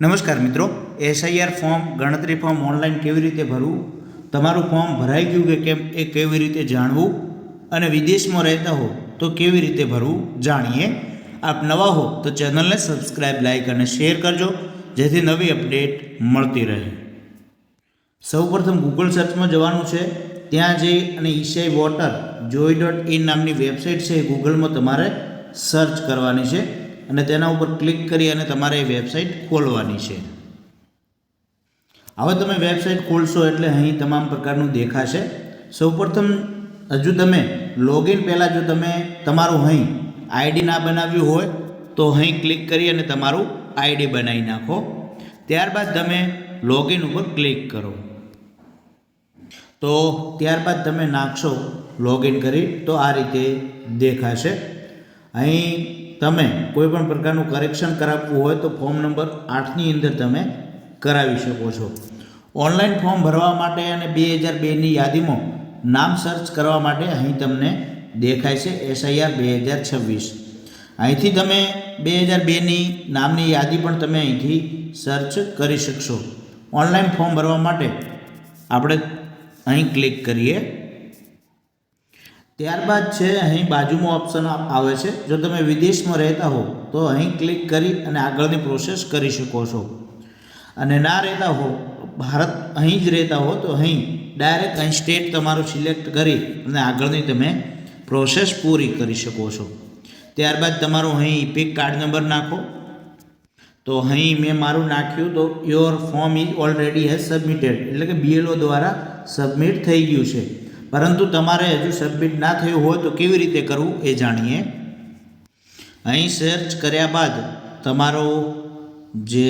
નમસ્કાર મિત્રો, SIR form ગણતરી ફોર્મ ઓનલાઈન કેવી રીતે ભરવું, તમારું ફોર્મ ભરાઈ ગયું કે કેમ એ કેવી રીતે જાણવું અને વિદેશમાં રહેતા હો તો કેવી રીતે ભરવું જાણીએ. આપ નવા હો તો ચેનલને સબસ્ક્રાઈબ, લાઈક અને શેર કરજો જેથી નવી અપડેટ મળતી રહે. સૌપ્રથમ ગૂગલ સર્ચમાં જવાનું છે. ત્યાં જઈ અને ઈસાઈ વોટર joy.in નામની વેબસાઇટ છે એ ગૂગલમાં તમારે સર્ચ કરવાની છે અને તેના ઉપર ક્લિક કરી અને તમારે એ વેબસાઇટ ખોલવાની છે. હવે તમે વેબસાઇટ ખોલશો એટલે અહીં તમામ પ્રકારનું દેખાશે. સૌપ્રથમ હજુ તમે લોગિન પહેલાં જો તમે તમારું અહીં આઈડી ના બનાવ્યું હોય તો અહીં ક્લિક કરી અને તમારું આઈડી બનાવી નાખો. ત્યારબાદ તમે લોગિન ઉપર ક્લિક કરો તો ત્યારબાદ તમે નાખશો લોગિન કરી તો આ રીતે દેખાશે. અહીં તમે કોઈ પણ પ્રકારનું કરેક્શન કરાવવું હોય તો ફોર્મ નંબર 8ની અંદર તમે કરાવી શકો છો. ઓનલાઈન ફોર્મ ભરવા માટે અને 2002ની યાદીમાં નામ સર્ચ કરવા માટે અહીં તમને દેખાય છે એસઆઈઆર 2026. અહીંથી તમે 2002ની નામની યાદી પણ તમે અહીંથી સર્ચ કરી શકશો. ઓનલાઈન ફોર્મ ભરવા માટે આપણે અહીં ક્લિક કરીએ. ત્યારબાદ છે અહીં બાજુમાં ઓપ્શન આવે છે. જો તમે વિદેશમાં રહેતા હો તો અહીં ક્લિક કરી અને આગળની પ્રોસેસ કરી શકો છો અને ના રહેતા હો, ભારત અહીં જ રહેતા હો તો અહીં ડાયરેક્ટ અહીં સ્ટેટ તમારું સિલેક્ટ કરી અને આગળની તમે પ્રોસેસ પૂરી કરી શકો છો. ત્યારબાદ તમારું અહીં ઇપિક કાર્ડ નંબર નાખો. તો અહીં મેં મારું નાખ્યું તો your form is already has submitted, એટલે કે BLO દ્વારા સબમિટ થઈ ગયું છે. પરંતુ તમારે હજુ સબમિટ ના થયું હોય તો કેવી રીતે કરવું એ જાણીએ. અહીં સર્ચ કર્યા બાદ તમારો જે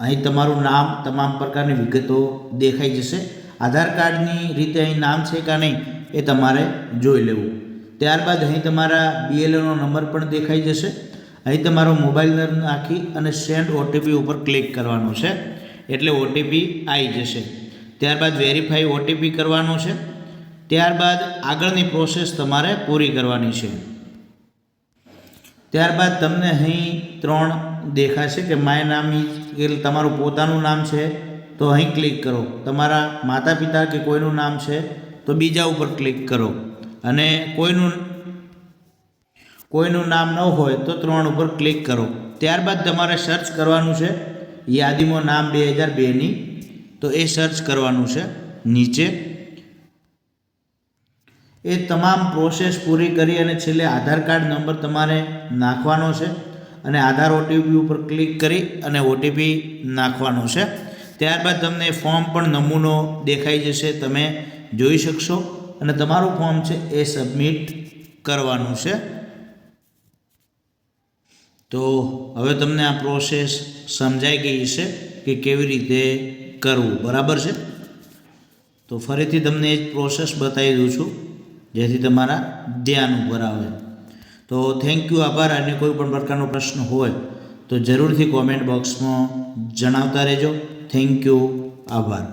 અહીં તમારું નામ, તમામ પ્રકારની વિગતો દેખાઈ જશે. આધાર કાર્ડની રીતે અહીં નામ છે કે નહીં એ તમારે જોઈ લેવું. ત્યારબાદ અહીં તમારા BLOનો નંબર પણ દેખાઈ જશે. અહીં તમારો મોબાઈલ નંબર નાખી અને સેન્ડ OTP ઉપર ક્લિક કરવાનું છે એટલે OTP આવી જશે. ત્યારબાદ વેરીફાઈ OTP કરવાનું છે. ત્યારબાદ આગળની પ્રોસેસ તમારે પૂરી કરવાની છે. ત્યારબાદ તમને અહીં 3 દેખાશે કે માય નામ ઇઝ, તમારું પોતાનું નામ છે તો અહીં ક્લિક કરો. તમારા માતા પિતા કે કોઈનું નામ છે તો બીજા ઉપર ક્લિક કરો અને કોઈનું નામ ન હોય તો 3 ઉપર ક્લિક કરો. ત્યારબાદ તમારે સર્ચ કરવાનું છે યાદીમાં નામ 2002ની, તો એ સર્ચ કરવાનું છે નીચે. એ તમામ પ્રોસેસ પૂરી કરી અને છેલ્લે આધાર કાર્ડ નંબર તમારે નાખવાનો છે અને આધાર OTP ઉપર ક્લિક કરી અને OTP નાખવાનો છે. ત્યારબાદ તમને ફોર્મ પણ નમૂનો દેખાઈ જશે, તમે જોઈ શકશો અને તમારું ફોર્મ છે એ સબમિટ કરવાનું છે. તો હવે તમને આ પ્રોસેસ સમજાઈ ગઈ હશે કે કેવી રીતે કરવું, બરાબર છે. તો ફરીથી તમને એ જ પ્રોસેસ બતાવી દઉં છું જેથી તમારા ધ્યાન ઉપર આવે. તો થેન્ક યુ, આભાર. અને કોઈ પણ પ્રકારનો પ્રશ્ન હોય તો જરૂરથી કોમેન્ટ બોક્સમાં જણાવતા રહેજો. થેન્ક યુ, આભાર.